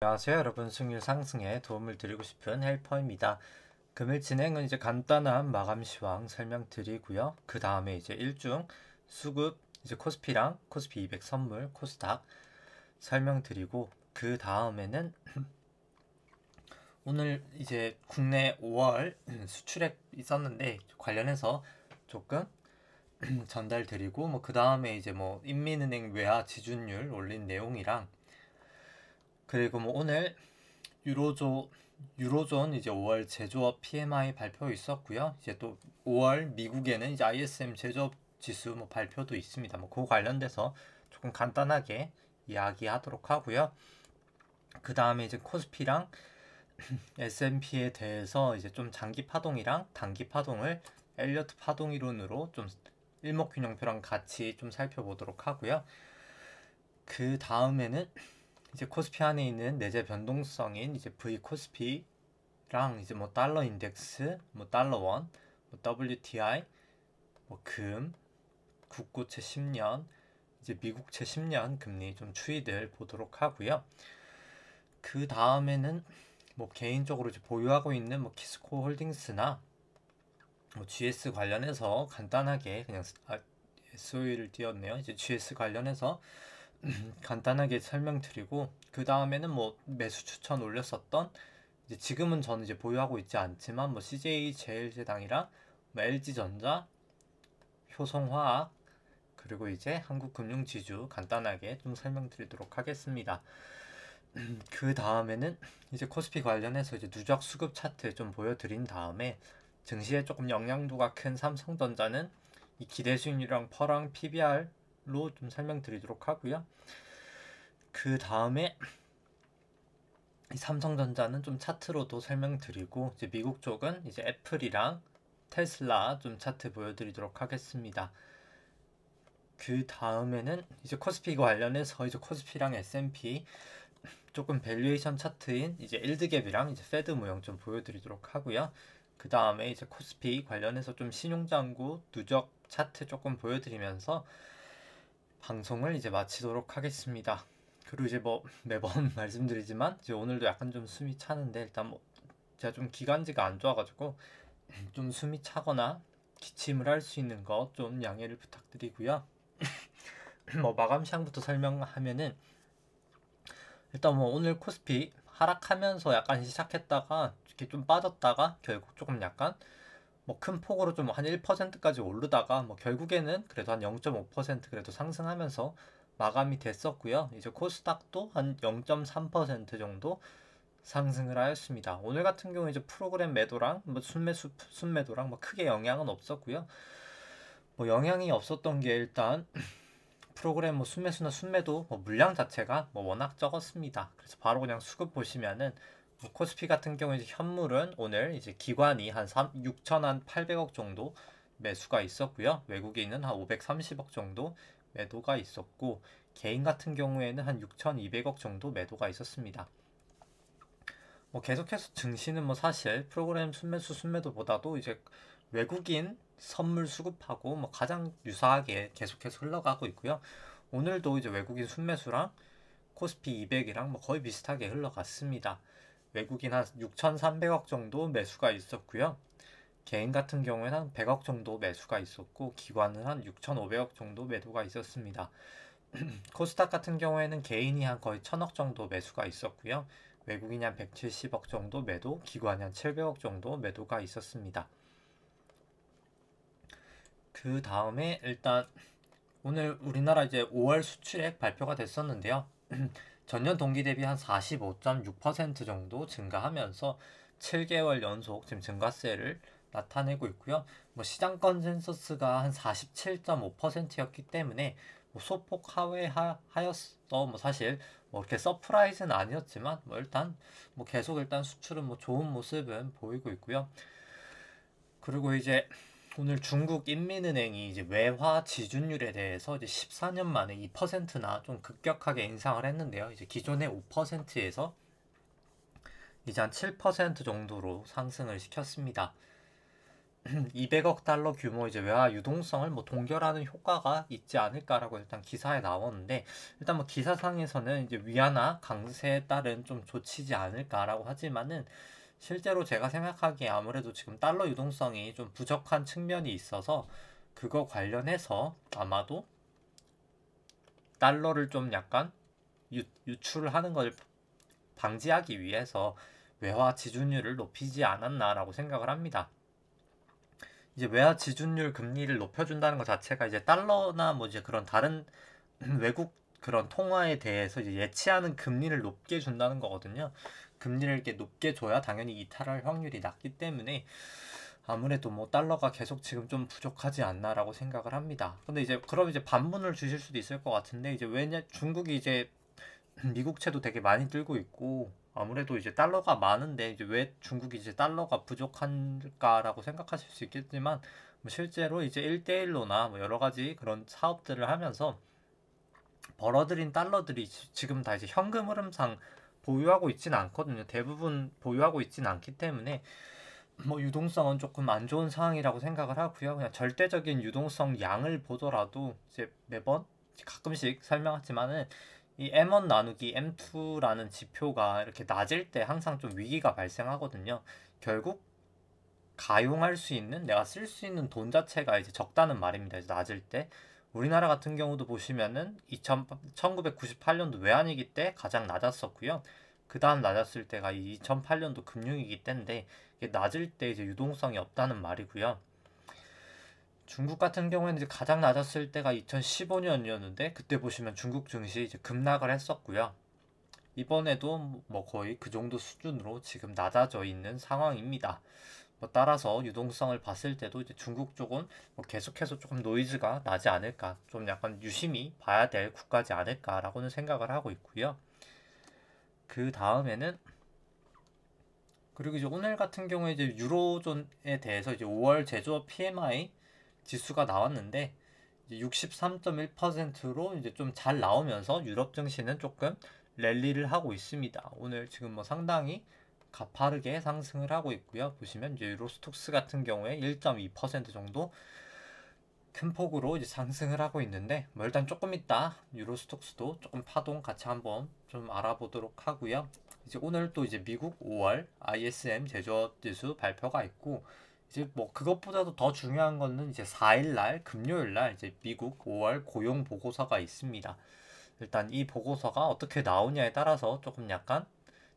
안녕하세요 여러분, 승률 상승에 도움을 드리고 싶은 헬퍼입니다. 금일 진행은 이제 간단한 마감 시황 설명드리고요. 그 다음에 이제 일중 수급 이제 코스피랑 코스피 200 선물 코스닥 설명드리고, 그 다음에는 오늘 이제 국내 5월 수출액 있었는데 관련해서 조금 전달드리고, 그 다음에 이제 인민은행 외화 지준율 올린 내용이랑, 그리고 오늘 유로존 이제 5월 제조업 PMI 발표 있었고요. 이제 또 5월 미국에는 이제 ISM 제조업 지수 발표도 있습니다. 그 관련돼서 조금 간단하게 이야기하도록 하고요. 그 다음에 이제 코스피랑 S&P에 대해서 이제 좀 장기 파동이랑 단기 파동을 엘리어트 파동 이론으로 좀 일목균형표랑 같이 좀 살펴보도록 하고요. 그 다음에는 이제 코스피 안에 있는 내재 변동성인 이제 V 코스피랑 이제 달러 인덱스, 달러 원, WTI, 금, 국고채 10년, 이제 미국채 10년 금리 좀 추이들 보도록 하고요. 그 다음에는 개인적으로 이제 보유하고 있는 키스코 홀딩스나 GS 관련해서 간단하게 그냥 SOE를 띄웠네요. 이제 GS 관련해서 간단하게 설명드리고, 그 다음에는 매수 추천 올렸었던, 이제 지금은 저는 이제 보유하고 있지 않지만 CJ 제일제당이랑 LG전자, 효성화학, 그리고 이제 한국금융지주 간단하게 좀 설명드리도록 하겠습니다. 그 다음에는 이제 코스피 관련해서 이제 누적 수급 차트 좀 보여드린 다음에, 증시에 조금 영향도가 큰 삼성전자는 이 기대 수익률이랑 퍼랑 PBR로 좀 설명드리도록 하고요. 그 다음에 삼성전자는 좀 차트로도 설명드리고, 이제 미국 쪽은 이제 애플이랑 테슬라 좀 차트 보여드리도록 하겠습니다. 그 다음에는 이제 코스피 관련해서 이제 코스피랑 S&P 조금 밸류에이션 차트인 이제 일드갭이랑 이제 페드 모형 좀 보여드리도록 하고요. 그 다음에 이제 코스피 관련해서 좀 신용장구 누적 차트 조금 보여드리면서 방송을 이제 마치도록 하겠습니다. 그리고 이제 매번 말씀드리지만 이제 오늘도 약간 좀 숨이 차는데, 일단 제가 좀 기관지가 안 좋아가지고 좀 숨이 차거나 기침을 할 수 있는 것 좀 양해를 부탁드리고요. 마감 시황부터 설명하면은, 일단 오늘 코스피 하락하면서 약간 시작했다가 이렇게 좀 빠졌다가 결국 조금 약간 큰 폭으로 좀 한 1%까지 오르다가 결국에는 그래도 한 0.5% 그래도 상승하면서 마감이 됐었고요. 이제 코스닥도 한 0.3% 정도 상승을 하였습니다. 오늘 같은 경우 이제 프로그램 매도랑 순매도랑 크게 영향은 없었고요. 영향이 없었던 게, 일단 프로그램 순매수나 순매도 물량 자체가 워낙 적었습니다. 그래서 바로 그냥 수급 보시면은, 코스피 같은 경우 이제 현물은 오늘 이제 기관이 한 6,800억 정도 매수가 있었고요. 외국인은 한 530억 정도 매도가 있었고, 개인 같은 경우에는 한 6,200억 정도 매도가 있었습니다. 계속해서 증시는 사실 프로그램 순매수 순매도보다도 이제 외국인 선물 수급하고 가장 유사하게 계속해서 흘러가고 있고요. 오늘도 이제 외국인 순매수랑 코스피 200이랑 거의 비슷하게 흘러갔습니다. 외국인 한 6,300억 정도 매수가 있었고요. 개인 같은 경우에는 한 100억 정도 매수가 있었고, 기관은 한 6,500억 정도 매도가 있었습니다. 코스닥 같은 경우에는 개인이 한 거의 1,000억 정도 매수가 있었고요. 외국인이 한 170억 정도 매도, 기관이 한 700억 정도 매도가 있었습니다. 그 다음에 일단 오늘 우리나라 이제 5월 수출액 발표가 됐었는데요. 전년 동기 대비 한 45.6% 정도 증가하면서 7개월 연속 지금 증가세를 나타내고 있고요. 시장 컨센서스가 한 47.5%였기 때문에 소폭 하회하였어. 사실 이렇게 서프라이즈는 아니었지만 일단 계속 일단 수출은 좋은 모습은 보이고 있고요. 그리고 이제 오늘 중국 인민은행이 이제 외화 지준율에 대해서 이제 14년 만에 2%나 좀 급격하게 인상을 했는데요. 이제 기존의 5%에서 이제 한 7% 정도로 상승을 시켰습니다. 200억 달러 규모 이제 외화 유동성을 뭐 동결하는 효과가 있지 않을까라고 일단 기사에 나오는데, 일단 뭐 기사상에서는 이제 위안화 강세에 따른 좀 조치지 않을까라고 하지만은, 실제로 제가 생각하기에 아무래도 지금 달러 유동성이 좀 부족한 측면이 있어서 그거 관련해서 아마도 달러를 좀 약간 유출을 하는 걸 방지하기 위해서 외화 지준율을 높이지 않았나라고 생각을 합니다. 이제 외화 지준율 금리를 높여준다는 것 자체가 이제 달러나 뭐 이제 그런 다른 외국 그런 통화에 대해서 이제 예치하는 금리를 높게 준다는 거거든요. 금리를 이렇게 높게 줘야 당연히 이탈할 확률이 낮기 때문에 아무래도 뭐 달러가 계속 지금 좀 부족하지 않나라고 생각을 합니다. 근데 이제 그럼 이제 반문을 주실 수도 있을 것 같은데, 이제 왜냐 중국이 이제 미국채도 되게 많이 들고 있고 아무래도 이제 달러가 많은데 이제 왜 중국이 이제 달러가 부족한가라고 생각하실 수 있겠지만, 뭐 실제로 이제 1대1로나 뭐 여러 가지 그런 사업들을 하면서 벌어들인 달러들이 지금 다 이제 현금 흐름상 보유하고 있지는 않거든요. 대부분 보유하고 있지는 않기 때문에 뭐 유동성은 조금 안 좋은 상황이라고 생각을 하고요. 그냥 절대적인 유동성 양을 보더라도 이제 매번 가끔씩 설명하지만은 이 M1 나누기 M2라는 지표가 이렇게 낮을 때 항상 좀 위기가 발생하거든요. 결국 가용할 수 있는, 내가 쓸 수 있는 돈 자체가 이제 적다는 말입니다. 이제 낮을 때. 우리나라 같은 경우도 보시면은 1998년도 외환위기 때 가장 낮았었고요. 그 다음 낮았을 때가 2008년도 금융위기 때인데, 이게 낮을 때 이제 유동성이 없다는 말이고요. 중국 같은 경우에는 이제 가장 낮았을 때가 2015년이었는데, 그때 보시면 중국 증시 이제 급락을 했었고요. 이번에도 뭐 거의 그 정도 수준으로 지금 낮아져 있는 상황입니다. 뭐 따라서 유동성을 봤을 때도 이제 중국 쪽은 뭐 계속해서 조금 노이즈가 나지 않을까, 좀 약간 유심히 봐야 될 국가지 않을까라고는 생각을 하고 있고요. 그 다음에는, 그리고 이제 오늘 같은 경우에 이제 유로존에 대해서 이제 5월 제조업 PMI 지수가 나왔는데, 이제 63.1%로 이제 좀 잘 나오면서 유럽 증시는 조금 랠리를 하고 있습니다. 오늘 지금 뭐 상당히 가파르게 상승을 하고 있고요. 보시면 이제 유로스톡스 같은 경우에 1.2% 정도 큰 폭으로 이제 상승을 하고 있는데, 뭐 일단 조금 있다 유로스톡스도 조금 파동 같이 한번 좀 알아보도록 하고요. 이제 오늘 또 이제 미국 5월 ISM 제조업 지수 발표가 있고, 이제 뭐 그것보다도 더 중요한 거는 이제 4일날 금요일날 이제 미국 5월 고용 보고서가 있습니다. 일단 이 보고서가 어떻게 나오냐에 따라서 조금 약간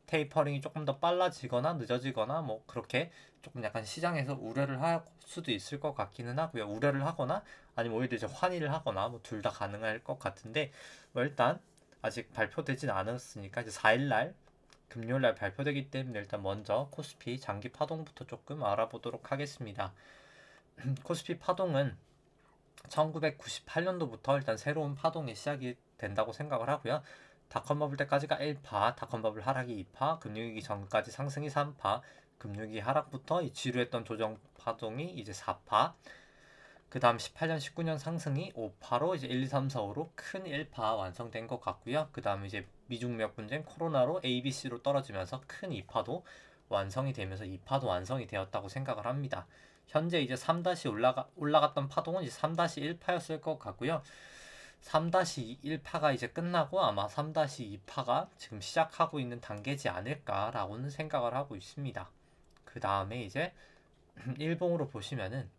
테이퍼링이 조금 더 빨라지거나 늦어지거나 뭐 그렇게 조금 약간 시장에서 우려를 할 수도 있을 것 같기는 하고요. 우려를 하거나 아니면 오히려 이제 환희를 하거나 뭐 둘 다 가능할 것 같은데, 뭐 일단 아직 발표되진 않았으니까 이제 4일날 금요일날 발표되기 때문에 일단 먼저 코스피 장기 파동부터 조금 알아보도록 하겠습니다. 코스피 파동은 1998년도부터 일단 새로운 파동이 시작이 된다고 생각을 하고요. 닷컴 버블 때까지가 1파, 닷컴 버블 하락이 2파, 금융위기 전까지 상승이 3파, 금융위기 하락부터 이 지루했던 조정 파동이 이제 4파, 그 다음 18년, 19년 상승이 5파로 이제 1, 2, 3, 4, 5로 큰 1파 완성된 것 같고요. 그 다음 이제 미중미역 분쟁 코로나로 ABC로 떨어지면서 큰 2파도 완성이 되면서 2파도 완성이 되었다고 생각을 합니다. 현재 이제 3 올라갔던 파동은 이제 3-1파였을 것 같고요. 3-1파가 이제 끝나고 아마 3-2파가 지금 시작하고 있는 단계지 않을까라고는 생각을 하고 있습니다. 그 다음에 이제 일봉으로 보시면은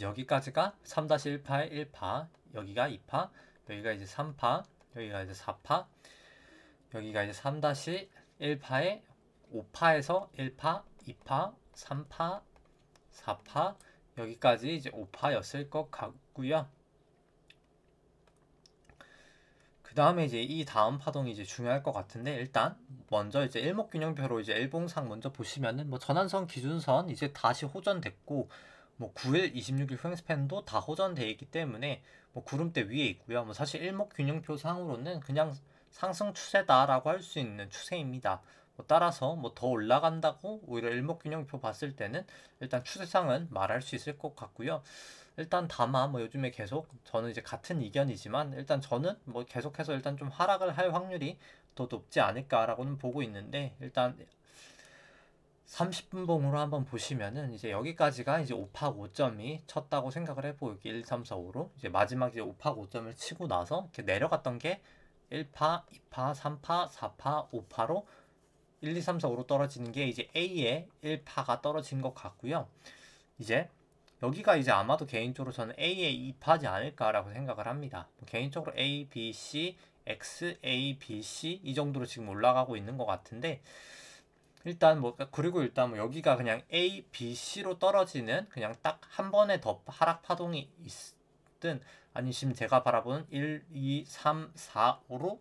여기까지가 3-1파의 1파, 여기가 2파, 여기가 이제 3파, 여기가 이제 4파, 여기가 이제 3-1파의 5파에서 1파, 2파, 3파, 4파, 여기까지 이제 5파였을 것 같고요. 그 다음에 이제 이 다음 파동이 이제 중요할 것 같은데, 일단 먼저 이제 일목균형표로 이제 일봉상 먼저 보시면은 뭐 전환선 기준선 이제 다시 호전됐고, 뭐 9일, 26일 후행스팬도 다 호전돼 있기 때문에 뭐 구름대 위에 있고요. 뭐 사실 일목균형표 상으로는 그냥 상승 추세다라고 할 수 있는 추세입니다. 뭐 따라서 뭐 더 올라간다고 오히려 일목균형표 봤을 때는 일단 추세상은 말할 수 있을 것 같고요. 일단 다만 뭐 요즘에 계속 저는 이제 같은 의견이지만, 일단 저는 뭐 계속해서 일단 좀 하락을 할 확률이 더 높지 않을까라고는 보고 있는데, 일단 30분봉으로 한번 보시면은 이제 여기까지가 이제 5파 5점이 쳤다고 생각을 해보고 1, 2, 3, 4, 5로 이제 마지막 이제 5파 5점을 치고 나서 이렇게 내려갔던 게 1파, 2파, 3파, 4파, 5파로 1, 2, 3, 4, 5로 떨어지는 게 이제 A의 1파가 떨어진 것 같고요. 이제 여기가 이제 아마도 개인적으로 저는 A의 2파지 않을까라고 생각을 합니다. 개인적으로 A, B, C, X, A, B, C 이 정도로 지금 올라가고 있는 것 같은데 일단 뭐 그리고 일단 뭐 여기가 그냥 A, B, C로 떨어지는 그냥 딱 한 번에 더 하락 파동이 있든 아니 지금 제가 바라보는 1, 2, 3, 4, 5로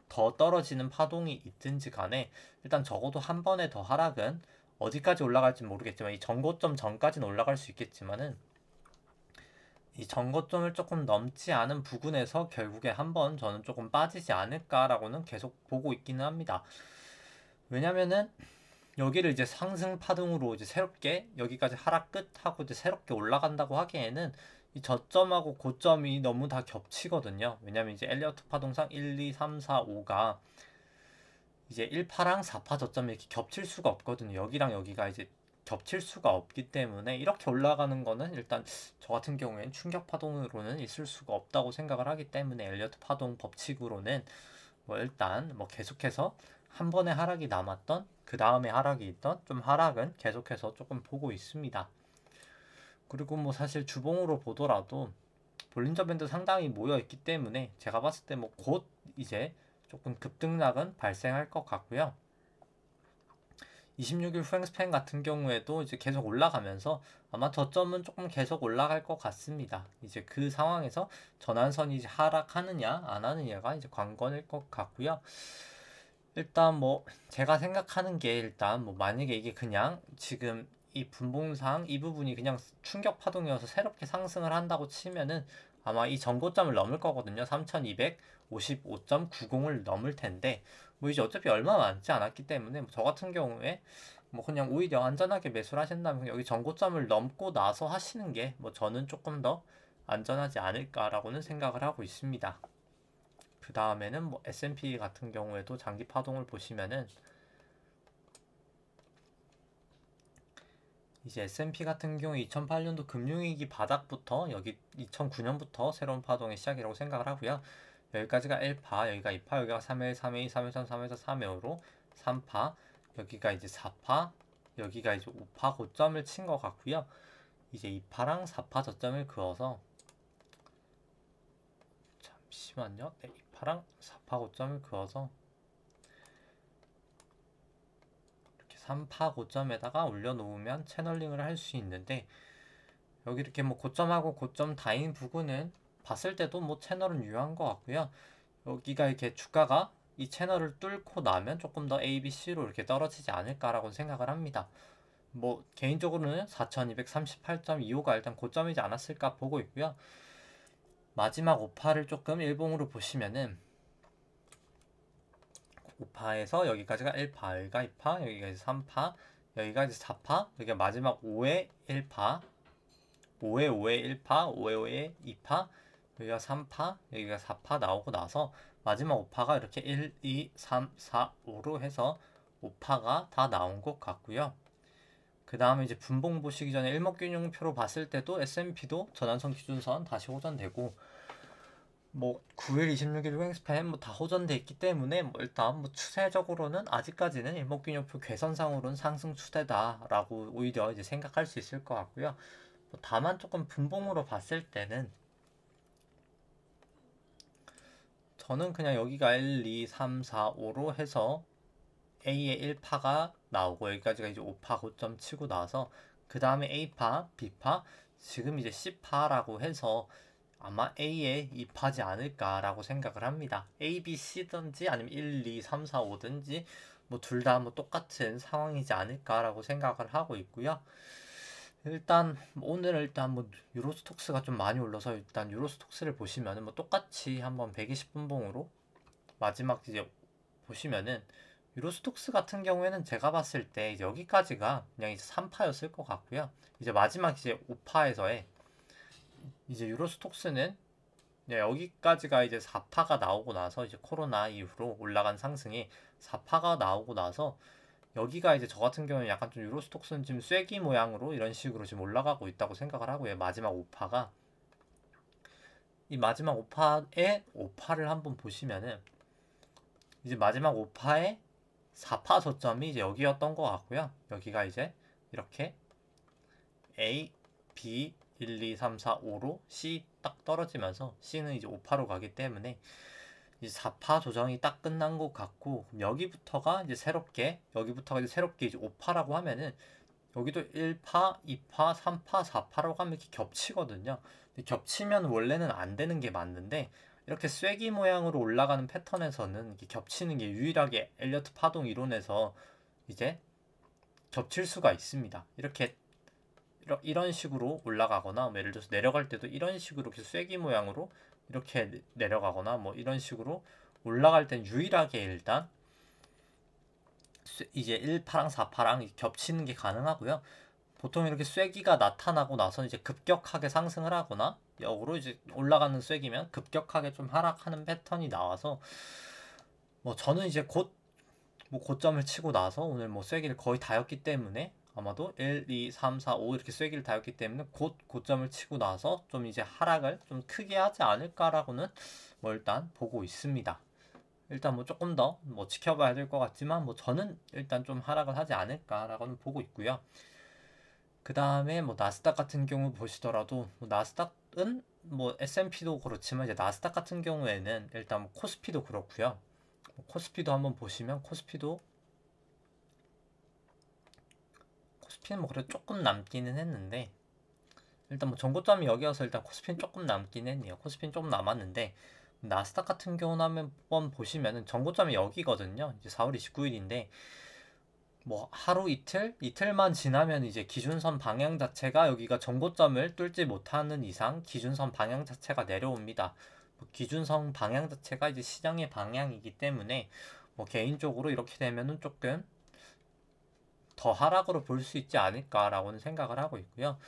더 떨어지는 파동이 있든지 간에 일단 적어도 한 번에 더 하락은 어디까지 올라갈지 모르겠지만 이 전고점 전까지는 올라갈 수 있겠지만은 이 전고점을 조금 넘지 않은 부근에서 결국에 한번 저는 조금 빠지지 않을까라고는 계속 보고 있기는 합니다. 왜냐면은 여기를 이제 상승 파동으로 이제 새롭게 여기까지 하락 끝하고 이제 새롭게 올라간다고 하기에는 이 저점하고 고점이 너무 다 겹치거든요. 왜냐면 이제 엘리어트 파동상 1, 2, 3, 4, 5가 이제 1파랑 4파 저점이 이렇게 겹칠 수가 없거든요. 여기랑 여기가 이제 겹칠 수가 없기 때문에 이렇게 올라가는 거는 일단 저 같은 경우에는 충격 파동으로는 있을 수가 없다고 생각을 하기 때문에 엘리어트 파동 법칙으로는 뭐 일단 뭐 계속해서 한 번의 하락이 남았던 그 다음에 하락이 있던 좀 하락은 계속해서 조금 보고 있습니다. 그리고 뭐 사실 주봉으로 보더라도 볼린저 밴드 상당히 모여 있기 때문에 제가 봤을 때 뭐 곧 이제 조금 급등락은 발생할 것 같고요. 26일 후행 스팬 같은 경우에도 이제 계속 올라가면서 아마 저점은 조금 계속 올라갈 것 같습니다. 이제 그 상황에서 전환선이 이제 하락하느냐 안 하느냐가 이제 관건일 것 같고요. 일단 뭐 제가 생각하는 게 일단 뭐 만약에 이게 그냥 지금 이 분봉상 이 부분이 그냥 충격 파동이어서 새롭게 상승을 한다고 치면은 아마 이 전고점을 넘을 거거든요. 3255.90을 넘을 텐데 뭐 이제 어차피 얼마 남지 않았기 때문에 저 같은 경우에 뭐 그냥 오히려 안전하게 매수를 하신다면 여기 전고점을 넘고 나서 하시는 게 뭐 저는 조금 더 안전하지 않을까라고는 생각을 하고 있습니다. 그 다음에는 뭐 S&P 같은 경우에도 장기 파동을 보시면은 이제 S&P 같은 경우 2008년도 금융위기 바닥부터 여기 2009년부터 새로운 파동의 시작이라고 생각을 하고요. 여기까지가 1파, 여기가 2파, 여기가 3회, 3회, 3회, 3, 3회에서 3회로 3파, 여기가 이제 4파, 여기가 이제 5파 고점을 친 것 같고요. 이제 2파랑 4파 저점을 그어서 잠시만요. 네, 2파랑 4파 고점을 그어서 3파 고점에다가 올려놓으면 채널링을 할 수 있는데 여기 이렇게 뭐 고점하고 고점 다인 부분은 봤을 때도 뭐 채널은 유효한 것 같고요. 여기가 이렇게 주가가 이 채널을 뚫고 나면 조금 더 A, B, C로 이렇게 떨어지지 않을까라고 생각을 합니다. 뭐 개인적으로는 4238.25가 일단 고점이지 않았을까 보고 있고요. 마지막 5파를 조금 일봉으로 보시면은 5파에서 여기까지가 1파, 여기가 2파, 여기가 이제 3파, 여기가 이제 4파, 여기가 마지막 5회 1파, 5회 5회 1파, 5회 5회 2파, 여기가 3파, 여기가 4파 나오고 나서 마지막 5파가 이렇게 1, 2, 3, 4, 5로 해서 5파가 다 나온 것 같고요. 그 다음에 이제 분봉 보시기 전에 일목균형표로 봤을 때도 S&P도 전환선 기준선 다시 호전되고 뭐 9일, 26일 후행스팬 뭐 다 호전돼 있기 때문에 뭐 일단 뭐 추세적으로는 아직까지는 일목균형표 괴선상으로는 상승 추세다라고 오히려 이제 생각할 수 있을 것 같고요. 뭐 다만 조금 분봉으로 봤을 때는 저는 그냥 여기가 1, 2, 3, 4, 5로 해서 A의 1파가 나오고 여기까지가 이제 5파 고점 치고 나서 그 다음에 A파, B파, 지금 이제 C파라고 해서 아마 A의 2파지 않을까라고 생각을 합니다. A, B, C든지 아니면 1, 2, 3, 4, 5든지 뭐 둘 다 뭐 똑같은 상황이지 않을까라고 생각을 하고 있고요. 일단 오늘 일단 뭐 유로스톡스가 좀 많이 올라서 일단 유로스톡스를 보시면은 뭐 똑같이 한번 120분봉으로 마지막 이제 보시면은 유로스톡스 같은 경우에는 제가 봤을 때 이제 여기까지가 그냥 이제 3파였을 것 같고요. 이제 마지막 이제 5파에서의 이제 유로스톡스는 여기까지가 이제 4파가 나오고 나서 이제 코로나 이후로 올라간 상승이 4파가 나오고 나서 여기가 이제 저 같은 경우는 약간 좀 유로스톡스는 지금 쐐기 모양으로 이런 식으로 지금 올라가고 있다고 생각을 하고요. 마지막 5파가 이 마지막 5파의 5파를 한번 보시면은 이제 마지막 5파의 4파 저점이 이제 여기였던 것 같고요. 여기가 이제 이렇게 A, B, 1, 2, 3, 4, 5로 C 딱 떨어지면서 C는 이제 5파로 가기 때문에 이제 4파 조정이 딱 끝난 것 같고, 그럼 여기부터가 이제 새롭게 이제 5파라고 하면은 여기도 1파, 2파, 3파, 4파라고 하면 이렇게 겹치거든요. 근데 겹치면 원래는 안 되는 게 맞는데 이렇게 쐐기 모양으로 올라가는 패턴에서는 이렇게 겹치는 게 유일하게 엘리어트 파동 이론에서 이제 겹칠 수가 있습니다. 이렇게 이런 식으로 올라가거나 뭐 예를 들어서 내려갈 때도 이런 식으로 이렇게 쐐기 모양으로 이렇게 내려가거나 뭐 이런 식으로 올라갈 땐 유일하게 일단 이제 1파랑 4파랑 겹치는 게 가능하고요. 보통 이렇게 쐐기가 나타나고 나서 이제 급격하게 상승을 하거나 역으로 이제 올라가는 쐐기면 급격하게 좀 하락하는 패턴이 나와서 뭐 저는 이제 곧 뭐 고점을 치고 나서 오늘 뭐 쐐기를 거의 다였기 때문에 아마도 1, 2, 3, 4, 5 이렇게 쐐기를 다였기 때문에 곧 고점을 치고 나서 좀 이제 하락을 좀 크게 하지 않을까라고는 뭐 일단 보고 있습니다. 일단 뭐 조금 더 뭐 지켜봐야 될 것 같지만 뭐 저는 일단 좀 하락을 하지 않을까라고는 보고 있고요. 그 다음에 뭐 나스닥 같은 경우 보시더라도 뭐 나스닥은 뭐 S&P도 그렇지만 이제 나스닥 같은 경우에는 일단 뭐 코스피도 그렇고요. 코스피도 한번 보시면 코스피는 뭐 그래도 조금 남기는 했는데 일단 뭐 전고점이 여기여서 일단 코스피는 조금 남긴 했네요. 코스피는 조금 남았는데 나스닥 같은 경우는 한번 보시면은 전고점이 여기거든요. 이제 4월 29일인데 뭐 하루 이틀만 지나면 이제 기준선 방향 자체가 여기가 전고점을 뚫지 못하는 이상 기준선 방향 자체가 내려옵니다. 뭐 기준선 방향 자체가 이제 시장의 방향이기 때문에 뭐 개인적으로 이렇게 되면은 조금 더 하락으로 볼 수 있지 않을까라고는 생각을 하고 있고요.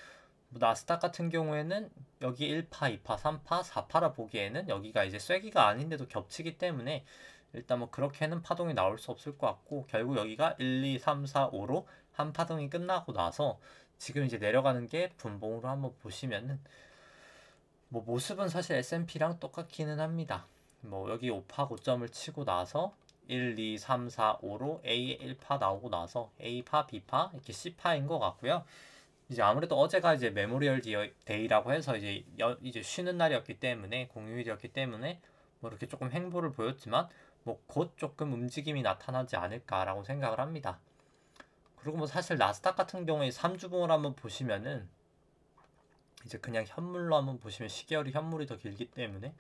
뭐 나스닥 같은 경우에는 여기 1파, 2파, 3파, 4파라 보기에는 여기가 이제 쐐기가 아닌데도 겹치기 때문에 일단 뭐 그렇게는 파동이 나올 수 없을 것 같고 결국 여기가 1, 2, 3, 4, 5로 한 파동이 끝나고 나서 지금 이제 내려가는 게 분봉으로 한번 보시면은 뭐 모습은 사실 S&P랑 똑같기는 합니다. 뭐 여기 5파 고점을 치고 나서 1, 2, 3, 4, 5로 A 1파 나오고 나서 A파, B파 이렇게 C파인 것 같고요. 이제 아무래도 어제가 이제 메모리얼 데이라고 해서 이제 쉬는 날이었기 때문에 공휴일이었기 때문에 뭐 이렇게 조금 횡보를 보였지만 뭐 곧 조금 움직임이 나타나지 않을까라고 생각을 합니다. 그리고 뭐 사실 나스닥 같은 경우에 3주봉을 한번 보시면은 이제 그냥 현물로 한번 보시면 시계열이 현물이 더 길기 때문에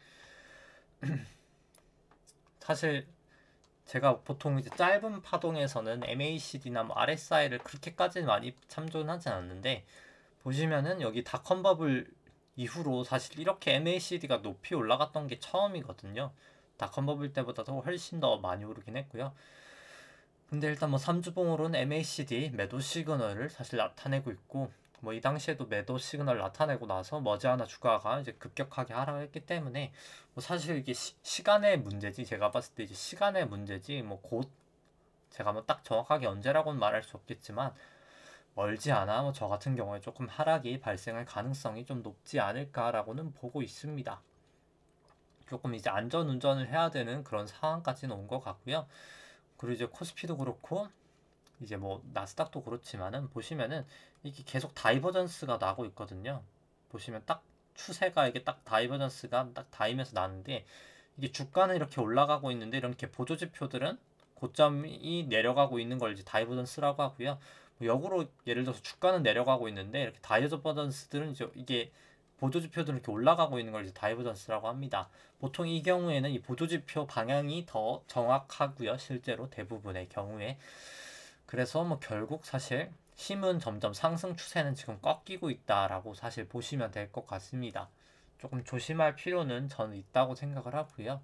사실 제가 보통 이제 짧은 파동에서는 MACD나 뭐 RSI를 그렇게까지 많이 참조는 하진 않는데 보시면은 여기 닷컴버블 이후로 사실 이렇게 MACD가 높이 올라갔던 게 처음이거든요. 닷컴버블 때보다도 훨씬 더 많이 오르긴 했고요. 근데 일단 뭐 3주봉으로는 MACD 매도 시그널을 사실 나타내고 있고 뭐 이 당시에도 매도 시그널 나타내고 나서 머지않아 주가가 이제 급격하게 하락했기 때문에 뭐 사실 이게 시간의 문제지, 제가 봤을 때 이제 시간의 문제지 뭐 곧 제가 뭐 딱 정확하게 언제라고는 말할 수 없겠지만 멀지 않아 뭐 저 같은 경우에 조금 하락이 발생할 가능성이 좀 높지 않을까라고는 보고 있습니다. 조금 이제 안전 운전을 해야 되는 그런 상황까지는 온 것 같고요. 그리고 이제 코스피도 그렇고 이제 뭐 나스닥도 그렇지만은 보시면은 이게 계속 다이버전스가 나고 있거든요. 보시면 딱 추세가 이게 딱 다이버전스가 딱 다이면서 나는데 이게 주가는 이렇게 올라가고 있는데 이렇게 보조 지표들은 고점이 내려가고 있는 걸 이제 다이버전스라고 하고요. 뭐 역으로 예를 들어서 주가는 내려가고 있는데 이렇게 다이버전스들은 이제 이게 보조 지표들은 이렇게 올라가고 있는 걸 이제 다이버전스라고 합니다. 보통 이 경우에는 이 보조 지표 방향이 더 정확하고요. 실제로 대부분의 경우에. 그래서 뭐 결국 사실 힘은 점점 상승 추세는 지금 꺾이고 있다라고 사실 보시면 될 것 같습니다. 조금 조심할 필요는 저는 있다고 생각을 하고요.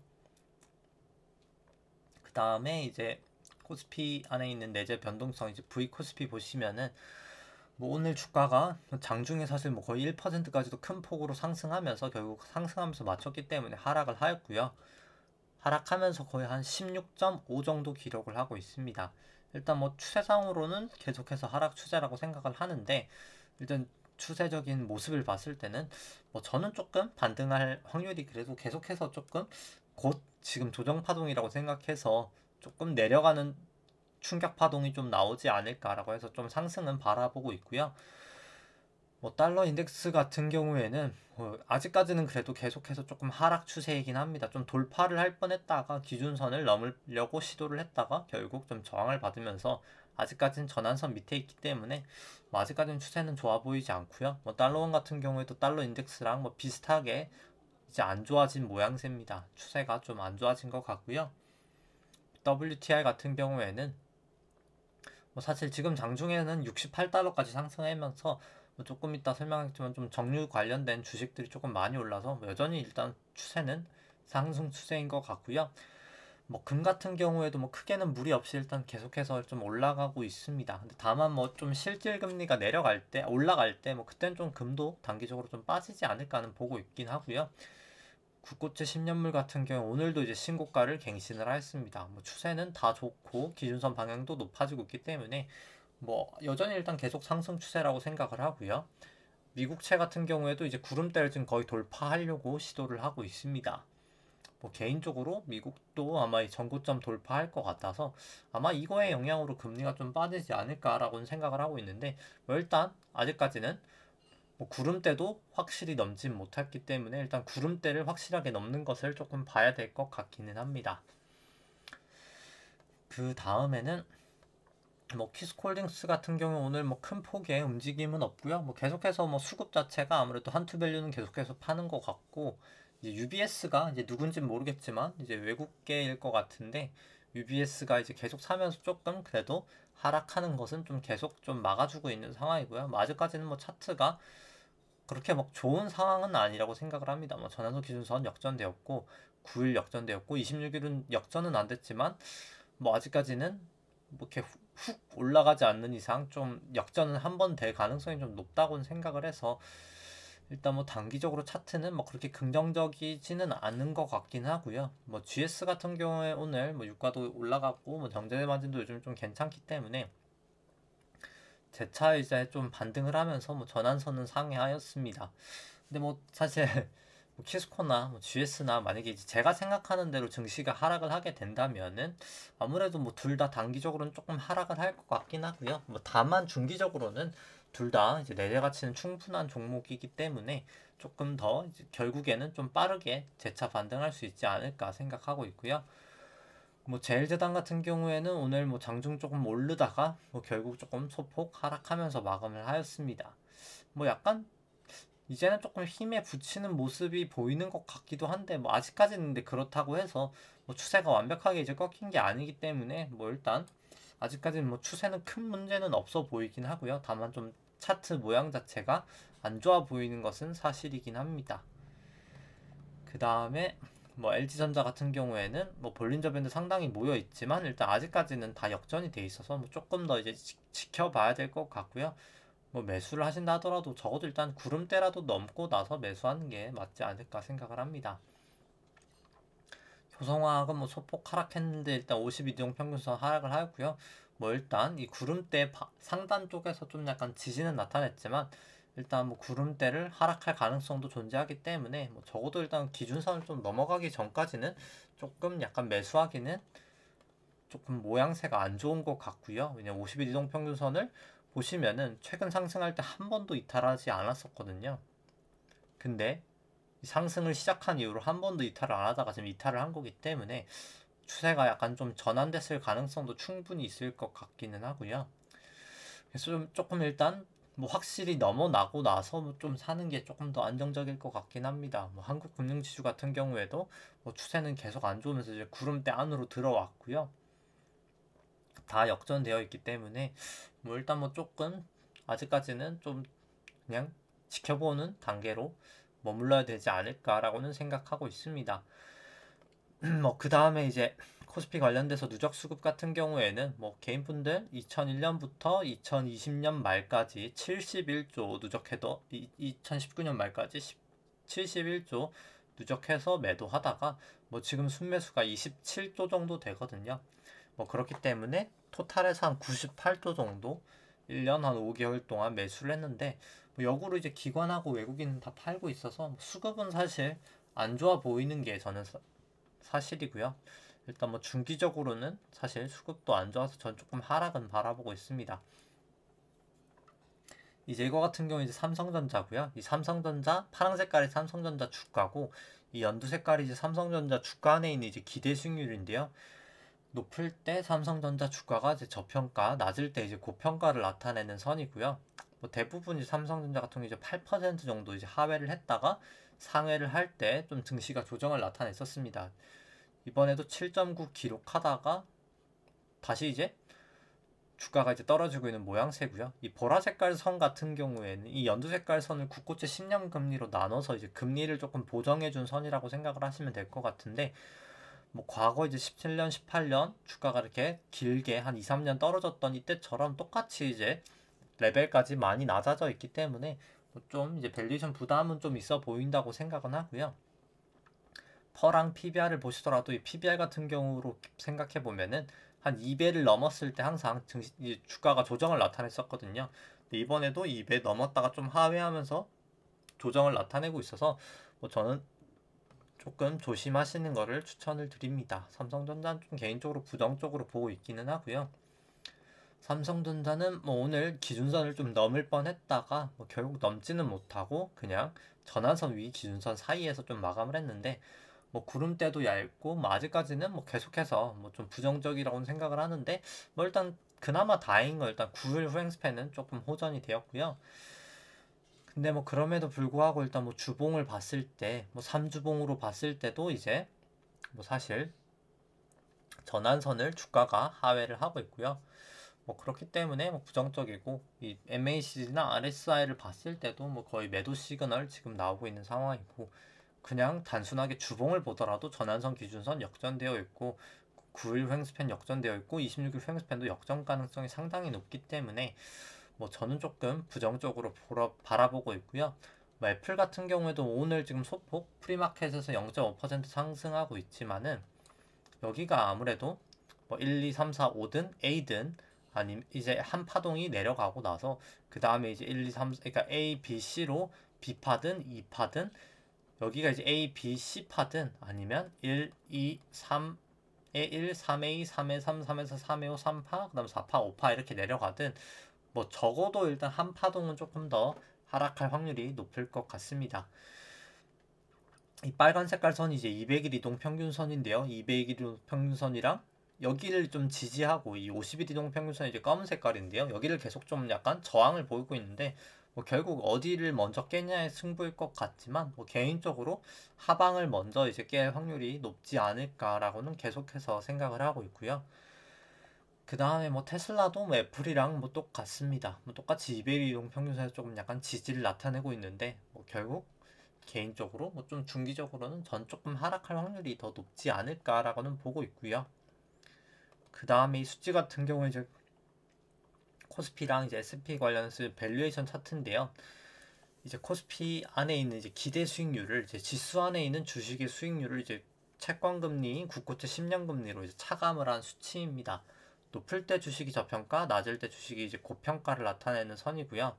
그 다음에 이제 코스피 안에 있는 내재 변동성 이제 V 코스피 보시면은 뭐 오늘 주가가 장중에 사실 뭐 거의 1%까지도 큰 폭으로 상승하면서 결국 상승하면서 맞췄기 때문에 하락을 하였고요. 하락하면서 거의 한 16.5 정도 기록을 하고 있습니다. 일단 뭐 추세상으로는 계속해서 하락 추세라고 생각을 하는데, 일단 추세적인 모습을 봤을 때는 뭐 저는 조금 반등할 확률이 그래도 계속해서 조금 곧 지금 조정 파동이라고 생각해서 조금 내려가는 충격 파동이 좀 나오지 않을까라고 해서 좀 상승은 바라보고 있고요. 뭐 달러 인덱스 같은 경우에는 아직까지는 그래도 계속해서 조금 하락 추세이긴 합니다. 좀 돌파를 할 뻔했다가 기준선을 넘으려고 시도를 했다가 결국 좀 저항을 받으면서 아직까지는 전환선 밑에 있기 때문에 뭐 아직까지는 추세는 좋아 보이지 않고요. 뭐 달러원 같은 경우에도 달러 인덱스랑 뭐 비슷하게 이제 안 좋아진 모양새입니다. 추세가 좀 안 좋아진 것 같고요. WTI 같은 경우에는 뭐 사실 지금 장중에는 68달러까지 상승하면서 뭐 조금 이따 설명하겠지만 좀 정유 관련된 주식들이 조금 많이 올라서 뭐 여전히 일단 추세는 상승 추세인 것 같고요. 뭐 금 같은 경우에도 뭐 크게는 무리 없이 일단 계속해서 좀 올라가고 있습니다. 근데 다만 뭐 좀 실질 금리가 내려갈 때 올라갈 때 뭐 그땐 좀 금도 단기적으로 좀 빠지지 않을까는 보고 있긴 하고요. 국고채 10년물 같은 경우 오늘도 이제 신고가를 갱신을 했습니다. 뭐 추세는 다 좋고 기준선 방향도 높아지고 있기 때문에 뭐 여전히 일단 계속 상승 추세라고 생각을 하고요. 미국채 같은 경우에도 이제 구름대를 지금 거의 돌파하려고 시도를 하고 있습니다. 뭐 개인적으로 미국도 아마 이 전고점 돌파할 것 같아서 아마 이거의 영향으로 금리가 좀 빠지지 않을까라고는 생각을 하고 있는데 뭐 일단 아직까지는 뭐 구름대도 확실히 넘진 못했기 때문에 일단 구름대를 확실하게 넘는 것을 조금 봐야 될 것 같기는 합니다. 그 다음에는 뭐 키스콜딩스 같은 경우 오늘 뭐 큰 폭의 움직임은 없고요. 뭐 계속해서 뭐 수급 자체가 아무래도 한투밸류는 계속해서 파는 것 같고 이제 UBS가 이제 누군진 모르겠지만 이제 외국계일 것 같은데 UBS가 이제 계속 사면서 조금 그래도 하락하는 것은 좀 계속 좀 막아주고 있는 상황이고요. 뭐 아직까지는 뭐 차트가 그렇게 막 좋은 상황은 아니라고 생각을 합니다. 뭐 전환선 기준선 역전되었고 9일 역전되었고 26일은 역전은 안 됐지만 뭐 아직까지는 뭐 이렇게 훅 올라가지 않는 이상 좀 역전은 한 번 될 가능성이 좀 높다고는 생각을 해서 일단 뭐 단기적으로 차트는 뭐 그렇게 긍정적이지는 않은 것 같긴 하고요. 뭐 GS 같은 경우에 오늘 뭐 유가도 올라갔고 뭐 경제 마진도 요즘 좀 괜찮기 때문에 재차 이제 좀 반등을 하면서 뭐 전환선은 상회하였습니다. 근데 뭐 사실 뭐 키스코나 뭐 GS나 만약에 이제 제가 생각하는 대로 증시가 하락을 하게 된다면은 아무래도 뭐 둘 다 단기적으로는 조금 하락을 할 것 같긴 하고요. 뭐 다만 중기적으로는 둘 다 이제 내재 가치는 충분한 종목이기 때문에 조금 더 이제 결국에는 좀 빠르게 재차 반등할 수 있지 않을까 생각하고 있고요. 뭐 제일제당 같은 경우에는 오늘 뭐 장중 조금 오르다가 뭐 결국 조금 소폭 하락하면서 마감을 하였습니다. 뭐 약간 이제는 조금 힘에 붙이는 모습이 보이는 것 같기도 한데 뭐 아직까지는 근데 그렇다고 해서 뭐 추세가 완벽하게 이제 꺾인 게 아니기 때문에 뭐 일단 아직까지는 뭐 추세는 큰 문제는 없어 보이긴 하고요. 다만 좀 차트 모양 자체가 안 좋아 보이는 것은 사실이긴 합니다. 그 다음에 뭐 LG전자 같은 경우에는 뭐 볼린저 밴드 상당히 모여 있지만 일단 아직까지는 다 역전이 돼 있어서 뭐 조금 더 이제 지켜봐야 될 것 같고요. 뭐 매수를 하신다 하더라도 적어도 일단 구름대라도 넘고 나서 매수하는 게 맞지 않을까 생각을 합니다. 효성화학은 뭐 소폭 하락했는데 일단 52종 평균선 하락을 하였고요. 뭐 일단 이 구름대 상단 쪽에서 좀 약간 지지는 나타냈지만 일단 뭐 구름대를 하락할 가능성도 존재하기 때문에 뭐 적어도 일단 기준선을 좀 넘어가기 전까지는 조금 약간 매수하기는 조금 모양새가 안 좋은 것 같고요. 왜냐면 50일 이동 평균선을 보시면은 최근 상승할 때 한 번도 이탈하지 않았었거든요. 근데 상승을 시작한 이후로 한 번도 이탈을 안 하다가 지금 이탈을 한 거기 때문에 추세가 약간 좀 전환됐을 가능성도 충분히 있을 것 같기는 하고요. 그래서 좀 조금 일단 뭐 확실히 넘어나고 나서 뭐좀 사는 게 조금 더 안정적일 것 같긴 합니다. 뭐 한국 금융지수 같은 경우에도 뭐 추세는 계속 안 좋으면서 이제 구름대 안으로 들어왔고요. 다 역전되어 있기 때문에 뭐 일단 뭐 조금 아직까지는 좀 그냥 지켜보는 단계로 머물러야 되지 않을까라고는 생각하고 있습니다. 뭐 그 다음에 이제 코스피 관련돼서 누적 수급 같은 경우에는 뭐 개인분들 2001년부터 2020년 말까지 71조 누적해도 2019년 말까지 71조 누적해서 매도하다가 뭐 지금 순매수가 27조 정도 되거든요. 뭐 그렇기 때문에 토탈에서 한 98조 정도 1년 한 5개월 동안 매수를 했는데 뭐 역으로 이제 기관하고 외국인은 다 팔고 있어서 수급은 사실 안 좋아 보이는 게 저는 사실이고요. 일단 뭐 중기적으로는 사실 수급도 안 좋아서 전 조금 하락은 바라보고 있습니다. 이제 이거 같은 경우 이제 삼성전자고요. 이 삼성전자 파란 색깔이 삼성전자 주가고 이 연두 색깔이 이제 삼성전자 주가 안에 있는 이제 기대 수익률인데요. 높을 때 삼성전자 주가가 이제 저평가, 낮을 때 이제 고평가를 나타내는 선이고요. 뭐 대부분 이제 삼성전자 같은 경우 이제 8% 정도 이제 하회를 했다가 상회를 할 때 좀 증시가 조정을 나타냈었습니다. 이번에도 7.9 기록하다가 다시 이제 주가가 이제 떨어지고 있는 모양새고요. 이 보라 색깔 선 같은 경우에는 이 연두 색깔 선을 국고채 10년 금리로 나눠서 이제 금리를 조금 보정해준 선이라고 생각을 하시면 될 것 같은데, 뭐 과거 이제 17년, 18년 주가가 이렇게 길게 한 2, 3년 떨어졌던 이때처럼 똑같이 이제 레벨까지 많이 낮아져 있기 때문에 뭐좀 이제 밸류에이션 부담은 좀 있어 보인다고 생각은 하고요. 퍼랑 PBR을 보시더라도 이 PBR 같은 경우로 생각해 보면은 한 2배를 넘었을 때 항상 주가가 조정을 나타냈었거든요. 근데 이번에도 2배 넘었다가 좀 하회하면서 조정을 나타내고 있어서 뭐 저는 조금 조심하시는 거를 추천을 드립니다. 삼성전자는 좀 개인적으로 부정적으로 보고 있기는 하고요. 삼성전자는 뭐 오늘 기준선을 좀 넘을 뻔했다가 뭐 결국 넘지는 못하고 그냥 전환선 위 기준선 사이에서 좀 마감을 했는데 뭐 구름대도 얇고 뭐 아직까지는 뭐 계속해서 뭐 좀 부정적이라고는 생각을 하는데 뭐 일단 그나마 다행인 건 일단 9일 후행 스팬은 조금 호전이 되었고요. 근데 뭐 그럼에도 불구하고 일단 뭐 주봉을 봤을 때 뭐 3주봉으로 봤을 때도 이제 뭐 사실 전환선을 주가가 하회를 하고 있고요. 뭐 그렇기 때문에 뭐 부정적이고 이 MACD나 RSI를 봤을 때도 뭐 거의 매도 시그널 지금 나오고 있는 상황이고 그냥 단순하게 주봉을 보더라도 전환선 기준선 역전되어 있고 9일 횡스팬 역전되어 있고 26일 횡스팬도 역전 가능성이 상당히 높기 때문에 뭐 저는 조금 부정적으로 바라보고 있고요. 뭐 애플 같은 경우에도 오늘 지금 소폭 프리마켓에서 0.5% 상승하고 있지만은 여기가 아무래도 뭐 1, 2, 3, 4, 5든 A든 아니면 이제 한 파동이 내려가고 나서 그 다음에 이제 1, 2, 3, 그러니까 A, B, C로 B파든 2파든 여기가 이제 A, B, C파든 아니면 1, 2, 3에 1, 3A, 3에 3, 3에서 3에 5, 3파, 그 다음 4파, 5파 이렇게 내려가든 뭐 적어도 일단 한 파동은 조금 더 하락할 확률이 높을 것 같습니다. 이 빨간 색깔 선이 이제 200일 이동 평균선인데요. 200일 이동 평균선이랑 여기를 좀 지지하고 이 50일 이동 평균선이 이제 검은 색깔인데요. 여기를 계속 좀 약간 저항을 보이고 있는데 뭐 결국 어디를 먼저 깨냐의 승부일 것 같지만 뭐 개인적으로 하방을 먼저 이제 깰 확률이 높지 않을까라고는 계속해서 생각을 하고 있고요. 그 다음에 뭐 테슬라도 뭐 애플이랑 뭐 똑같습니다. 뭐 똑같이 200일 이동 평균선에서 조금 약간 지지를 나타내고 있는데 뭐 결국 개인적으로 뭐 좀 중기적으로는 전 조금 하락할 확률이 더 높지 않을까라고는 보고 있고요. 그 다음에 이 수치 같은 경우에 이제 코스피랑 이제 S&P 관련해서 밸류에이션 차트인데요. 이제 코스피 안에 있는 이제 기대 수익률을 이제 지수 안에 있는 주식의 수익률을 이제 채권금리, 국고채 10년 금리로 이제 차감을 한 수치입니다. 높을 때 주식이 저평가, 낮을 때 주식이 이제 고평가를 나타내는 선이고요.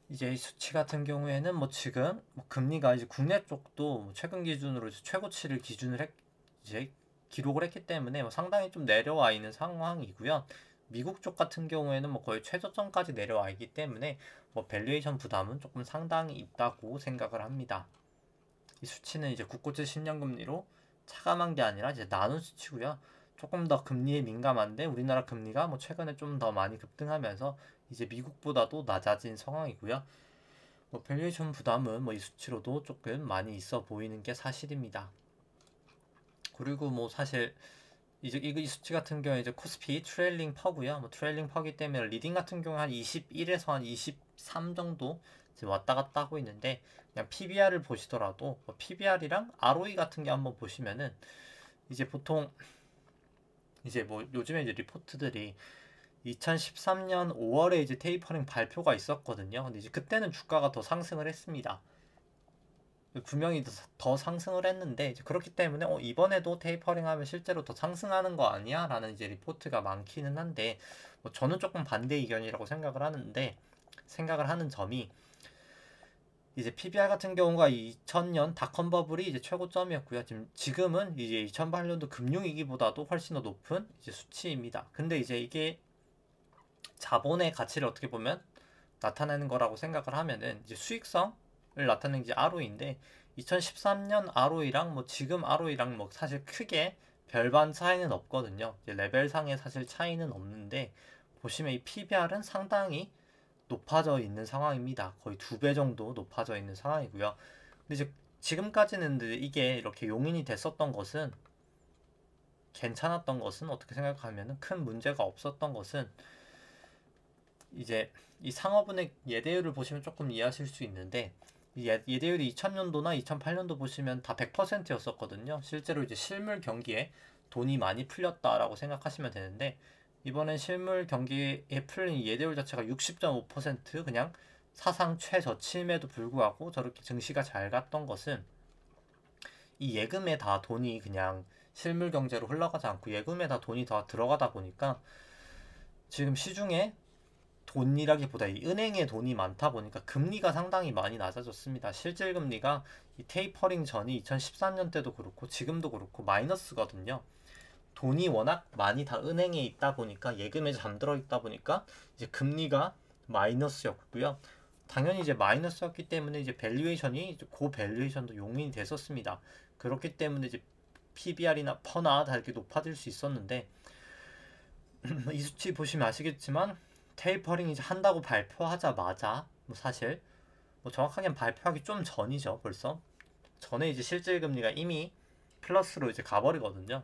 이제 이 수치 같은 경우에는 뭐 지금 뭐 금리가 이제 국내 쪽도 뭐 최근 기준으로 이제 최고치를 이제 기록을 했기 때문에 뭐 상당히 좀 내려와 있는 상황이고요. 미국 쪽 같은 경우에는 뭐 거의 최저점까지 내려와 있기 때문에 뭐 밸류에이션 부담은 조금 상당히 있다고 생각을 합니다. 이 수치는 이제 국고채 10년 금리로 차감한 게 아니라 이제 나눈 수치고요. 조금 더 금리에 민감한데 우리나라 금리가 뭐 최근에 좀 더 많이 급등하면서 이제 미국보다도 낮아진 상황이고요. 뭐 밸류에이션 부담은 뭐 이 수치로도 조금 많이 있어 보이는 게 사실입니다. 그리고 뭐 사실 이제 이 수치 같은 경우에 이제 코스피 트레일링 퍼고요. 뭐 트레일링 퍼기 때문에 리딩 같은 경우 한 21에서 한 23 정도 지금 왔다 갔다 하고 있는데 그냥 PBR을 보시더라도 뭐 PBR이랑 ROE 같은 게 한번 보시면은 이제 보통 이제 뭐 요즘에 이제 리포트들이 2013년 5월에 이제 테이퍼링 발표가 있었거든요. 근데 이제 그때는 주가가 더 상승을 했습니다. 분명히 더 상승을 했는데 이제 그렇기 때문에 이번에도 테이퍼링 하면 실제로 더 상승하는 거 아니야? 라는 이제 리포트가 많기는 한데 뭐 저는 조금 반대 의견이라고 생각을 하는 점이 이제 PBR 같은 경우가 2000년 닷컴 버블이 이제 최고점이었고요. 지금은 이제 2008년도 금융위기보다도 훨씬 더 높은 이제 수치입니다. 근데 이제 이게 자본의 가치를 어떻게 보면 나타내는 거라고 생각을 하면은 이제 수익성을 나타내는 게 ROE인데 2013년 ROE랑 뭐 지금 ROE랑 뭐 사실 크게 별반 차이는 없거든요. 이제 레벨상의 사실 차이는 없는데 보시면 이 PBR은 상당히 높아져 있는 상황입니다. 거의 2배 정도 높아져 있는 상황이고요. 근데 이제 지금까지는 이게 이렇게 용인이 됐었던 것은 괜찮았던 것은 어떻게 생각하면 큰 문제가 없었던 것은 이제 이 상업은행 예대율을 보시면 조금 이해하실 수 있는데 이 예대율이 2000년도나 2008년도 보시면 다 100%였었거든요. 실제로 이제 실물 경기에 돈이 많이 풀렸다라고 생각하시면 되는데 이번엔 실물 경기에 풀린 예대율 자체가 60.5% 그냥 사상 최저치임에도 불구하고 저렇게 증시가 잘 갔던 것은 이 예금에 다 돈이 그냥 실물 경제로 흘러가지 않고 예금에 다 돈이 다 들어가다 보니까 지금 시중에 돈이라기보다 이 은행에 돈이 많다 보니까 금리가 상당히 많이 낮아졌습니다. 실질 금리가 이 테이퍼링 전이 2013년 때도 그렇고 지금도 그렇고 마이너스거든요. 돈이 워낙 많이 다 은행에 있다 보니까 예금에 잠들어 있다 보니까 이제 금리가 마이너스였고요. 당연히 이제 마이너스였기 때문에 이제 밸류에이션이 고밸류에이션도 용인이 됐었습니다. 그렇기 때문에 이제 PBR이나 퍼나 다 이렇게 높아질 수 있었는데 이 수치 보시면 아시겠지만 테이퍼링 이제 한다고 발표하자마자 뭐 사실 뭐 정확하게는 발표하기 좀 전이죠. 벌써 전에 이제 실질 금리가 이미 플러스로 이제 가버리거든요.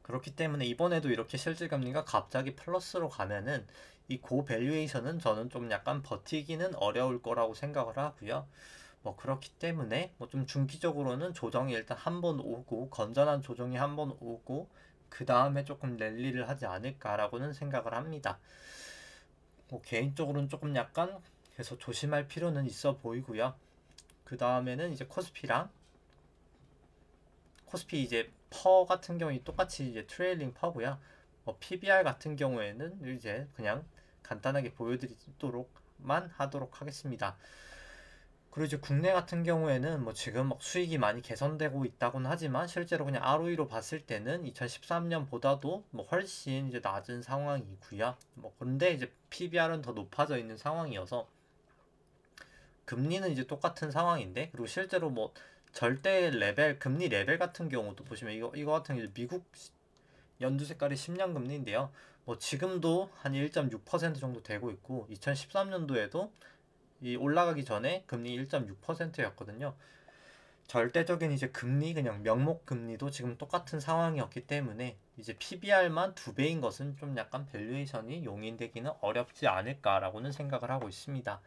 그렇기 때문에 이번에도 이렇게 실질 금리가 갑자기 플러스로 가면은 이 고밸류에이션은 저는 좀 약간 버티기는 어려울 거라고 생각을 하고요. 뭐 그렇기 때문에 뭐 좀 중기적으로는 조정이 일단 한 번 오고 건전한 조정이 한 번 오고 그 다음에 조금 랠리를 하지 않을까라고는 생각을 합니다. 뭐 개인적으로는 조금 약간 그래서 조심할 필요는 있어 보이고요. 그 다음에는 이제 코스피 이제 퍼 같은 경우에 똑같이 이제 트레일링 퍼고요. 뭐 PBR 같은 경우에는 이제 그냥 간단하게 보여드리도록만 하도록 하겠습니다. 그리고 이제 국내 같은 경우에는 뭐 지금 막 수익이 많이 개선되고 있다고는 하지만 실제로 그냥 ROE로 봤을 때는 2013년보다도 뭐 훨씬 이제 낮은 상황이고요. 뭐 그런데 이제 PBR은 더 높아져 있는 상황이어서 금리는 이제 똑같은 상황인데 그리고 실제로 뭐 절대 레벨 금리 레벨 같은 경우도 보시면 이거 같은 게 미국 연두 색깔이 10년 금리인데요. 뭐 지금도 한 1.6% 정도 되고 있고 2013년도에도 이 올라가기 전에 금리 1.6%였거든요. 절대적인 이제 금리 그냥 명목 금리도 지금 똑같은 상황이었기 때문에 이제 PBR만 2배인 것은 좀 약간 밸류에이션이 용인되기는 어렵지 않을까라고는 생각을 하고 있습니다.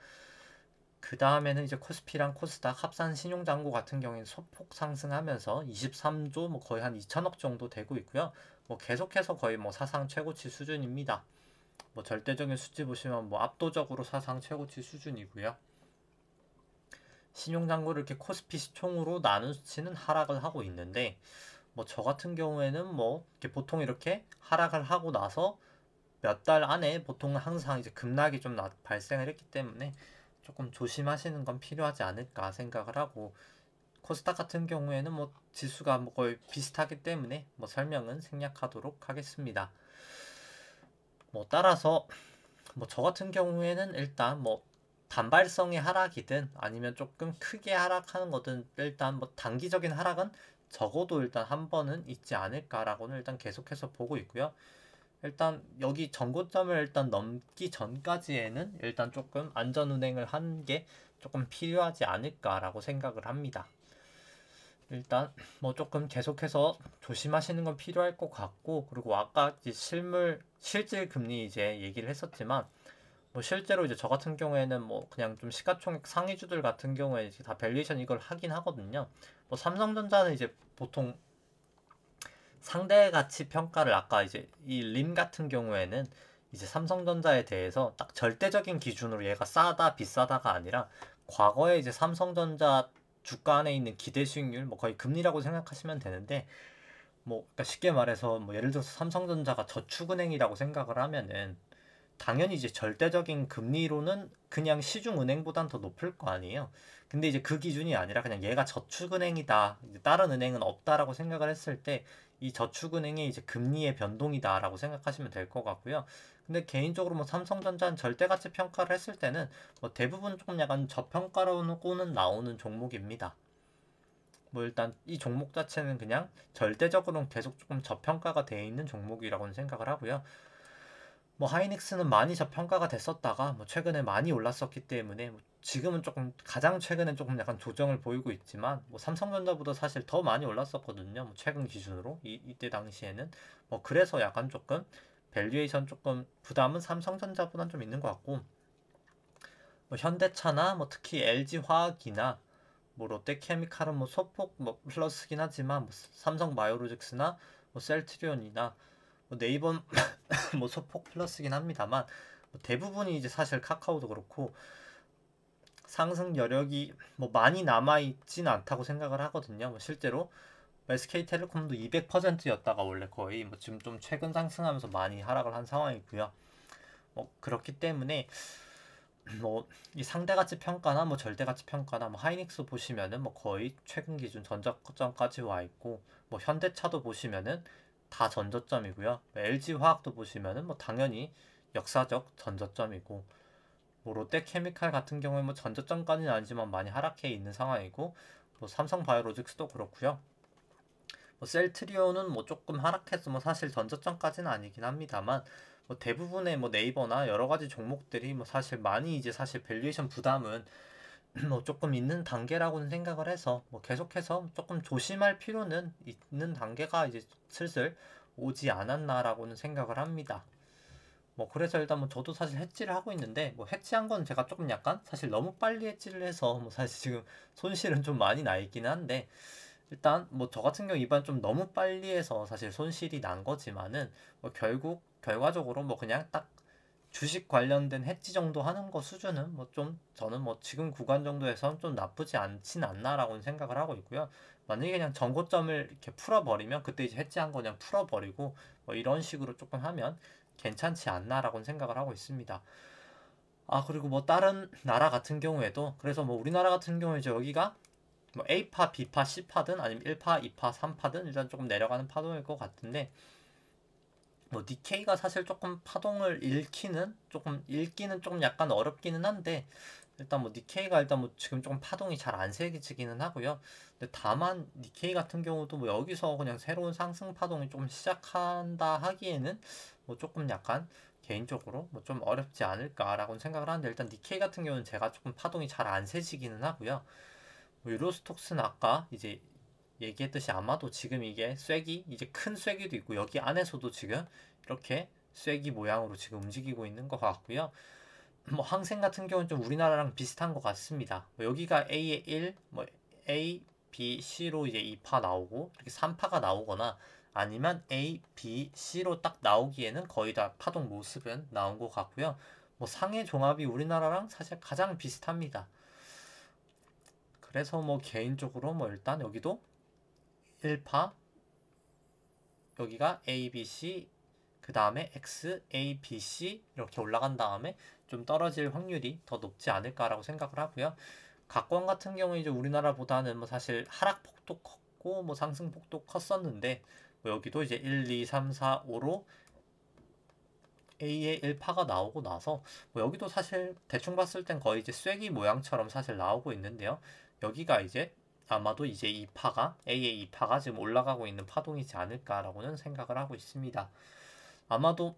그 다음에는 이제 코스피랑 코스닥 합산 신용잔고 같은 경우에는 소폭 상승하면서 23조 뭐 거의 한 2천억 정도 되고 있고요. 뭐 계속해서 거의 뭐 사상 최고치 수준입니다. 뭐 절대적인 수치 보시면 뭐 압도적으로 사상 최고치 수준이고요. 신용잔고를 이렇게 코스피 시총으로 나눈 수치는 하락을 하고 있는데 뭐 저 같은 경우에는 뭐 이렇게 보통 이렇게 하락을 하고 나서 몇 달 안에 보통 항상 이제 급락이 좀 발생을 했기 때문에 조금 조심하시는 건 필요하지 않을까 생각을 하고 코스닥 같은 경우에는 뭐 지수가 뭐 거의 비슷하기 때문에 뭐 설명은 생략하도록 하겠습니다. 뭐 따라서 뭐 저 같은 경우에는 일단 뭐 단발성의 하락이든 아니면 조금 크게 하락하는 거든 일단 뭐 단기적인 하락은 적어도 일단 한 번은 있지 않을까라고는 일단 계속해서 보고 있고요. 일단 여기 전고점을 일단 넘기 전까지에는 일단 조금 안전운행을 하는 게 조금 필요하지 않을까라고 생각을 합니다. 일단 뭐 조금 계속해서 조심하시는 건 필요할 것 같고 그리고 아까 이제 실질 금리 이제 얘기를 했었지만 뭐 실제로 이제 저 같은 경우에는 뭐 그냥 좀 시가총액 상위주들 같은 경우에 이제 다 밸류에이션 이걸 하긴 하거든요. 뭐 삼성전자는 이제 보통 상대 가치 평가를 아까 이제 이 림 같은 경우에는 이제 삼성전자에 대해서 딱 절대적인 기준으로 얘가 싸다 비싸다가 아니라 과거에 이제 삼성전자 주가 안에 있는 기대 수익률, 뭐 거의 금리라고 생각하시면 되는데, 뭐 그러니까 쉽게 말해서 뭐 예를 들어서 삼성전자가 저축은행이라고 생각을 하면은 당연히 이제 절대적인 금리로는 그냥 시중은행보단 더 높을 거 아니에요. 근데 이제 그 기준이 아니라 그냥 얘가 저축은행이다, 이제 다른 은행은 없다라고 생각을 했을 때 이 저축은행의 이제 금리의 변동이다라고 생각하시면 될 것 같고요. 근데 개인적으로 뭐 삼성전자는 절대가치 평가를 했을 때는 뭐 대부분 조금 약간 저평가로는 나오는 종목입니다. 뭐 일단 이 종목 자체는 그냥 절대적으로는 계속 조금 저평가가 되어 있는 종목이라고는 생각을 하고요. 뭐 하이닉스는 많이 저평가가 됐었다가 뭐 최근에 많이 올랐었기 때문에 뭐 지금은 조금 가장 최근에 조금 약간 조정을 보이고 있지만 뭐 삼성전자보다 사실 더 많이 올랐었거든요. 뭐 최근 기준으로 이때 당시에는 뭐 그래서 약간 조금 밸류에이션 조금 부담은 삼성전자보다는 좀 있는 것 같고, 뭐 현대차나 뭐 특히 LG화학이나 뭐 롯데케미칼은 뭐 소폭 뭐 플러스긴 하지만 뭐 삼성바이오로직스나 뭐 셀트리온이나 뭐 네이버는 뭐 소폭 플러스긴 합니다만 뭐 대부분이 이제 사실 카카오도 그렇고 상승 여력이 뭐 많이 남아 있지는 않다고 생각을 하거든요. 뭐 실제로 SK텔레콤도 200%였다가 원래 거의 뭐 지금 좀 최근 상승하면서 많이 하락을 한 상황이고요. 뭐 그렇기 때문에 뭐 이 상대가치 평가나 뭐 절대가치 평가나 뭐 하이닉스 보시면은 뭐 거의 최근 기준 전저점까지 와 있고, 뭐 현대차도 보시면은 다 전저점이고요. LG 화학도 보시면은 뭐 당연히 역사적 전저점이고, 뭐 롯데케미칼 같은 경우에 뭐 전저점까지는 아니지만 많이 하락해 있는 상황이고, 뭐 삼성바이오로직스도 그렇고요. 뭐 셀트리온은 뭐 조금 하락해서 뭐 사실 전저점까지는 아니긴 합니다만 뭐 대부분의 뭐 네이버나 여러 가지 종목들이 뭐 사실 많이 이제 사실 밸류에이션 부담은 뭐 조금 있는 단계라고는 생각을 해서 뭐 계속해서 조금 조심할 필요는 있는 단계가 이제 슬슬 오지 않았나라고는 생각을 합니다. 뭐 그래서 일단 뭐 저도 사실 해지를 하고 있는데, 뭐 해지한 건 제가 조금 약간 사실 너무 빨리 해지를 해서 뭐 사실 지금 손실은 좀 많이 나 있기는 한데, 일단 뭐 저 같은 경우 이번 좀 너무 빨리 해서 사실 손실이 난 거지만은 뭐 결국 결과적으로 뭐 그냥 딱 주식 관련된 해지 정도 하는 거 수준은 뭐 좀 저는 뭐 지금 구간 정도에선 좀 나쁘지 않진 않나라고는 생각을 하고 있고요. 만약에 그냥 전고점을 이렇게 풀어버리면 그때 이제 해지한 거 그냥 풀어버리고 뭐 이런 식으로 조금 하면 괜찮지 않나라고는 생각을 하고 있습니다. 아, 그리고 뭐 다른 나라 같은 경우에도 그래서 뭐 우리나라 같은 경우에 이제 여기가 뭐 A파, B파, C파든 아니면 1파, 2파, 3파든 일단 조금 내려가는 파동일 것 같은데, 뭐 니케이가 사실 조금 파동을 읽기는 조금 약간 어렵기는 한데, 일단 뭐 니케이가 일단 뭐 지금 조금 파동이 잘 안 세지기는 하고요. 근데 다만 니케이 같은 경우도 뭐 여기서 그냥 새로운 상승 파동이 조금 시작한다 하기에는 뭐 조금 약간 개인적으로 뭐 좀 어렵지 않을까라고 생각을 하는데, 일단 니케이 같은 경우는 제가 조금 파동이 잘 안 세지기는 하고요. 뭐 유로스톡스는 아까 이제 얘기했듯이 아마도 지금 이게 쐐기 이제 큰 쐐기도 있고 여기 안에서도 지금 이렇게 쐐기 모양으로 지금 움직이고 있는 것 같고요. 뭐 항생 같은 경우는 좀 우리나라랑 비슷한 것 같습니다. 뭐 여기가 A의 1, 뭐 A, B, C로 이제 2파 나오고 이렇게 3파가 나오거나 아니면 A, B, C로 딱 나오기에는 거의 다 파동 모습은 나온 것 같고요. 뭐 상해 종합이 우리나라랑 사실 가장 비슷합니다. 그래서 뭐 개인적으로 뭐 일단 여기도 1파, 여기가 A, B, C, 그 다음에 X, A, B, C 이렇게 올라간 다음에 좀 떨어질 확률이 더 높지 않을까라고 생각을 하고요. 각광 같은 경우에 이제 우리나라보다는 뭐 사실 하락폭도 컸고 뭐 상승폭도 컸었는데, 뭐 여기도 이제 1, 2, 3, 4, 5로 A의 1파가 나오고 나서 뭐 여기도 사실 대충 봤을 땐 거의 이제 쐐기 모양처럼 사실 나오고 있는데요. 여기가 이제 아마도 이제 2파가 A의 2파가 지금 올라가고 있는 파동이지 않을까라고는 생각을 하고 있습니다. 아마도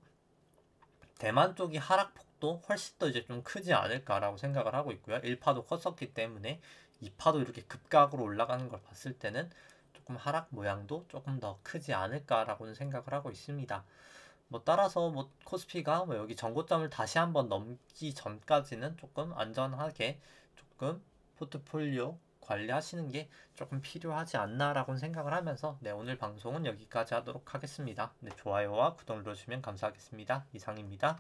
대만 쪽이 하락폭도 훨씬 더 이제 좀 크지 않을까라고 생각을 하고 있고요. 1파도 컸었기 때문에 2파도 이렇게 급각으로 올라가는 걸 봤을 때는 조금 하락 모양도 조금 더 크지 않을까라고는 생각을 하고 있습니다. 뭐 따라서 뭐 코스피가 뭐 여기 전고점을 다시 한번 넘기 전까지는 조금 안전하게 조금 포트폴리오 관리하시는 게 조금 필요하지 않나라고 생각을 하면서, 네, 오늘 방송은 여기까지 하도록 하겠습니다. 네, 좋아요와 구독 눌러주시면 감사하겠습니다. 이상입니다.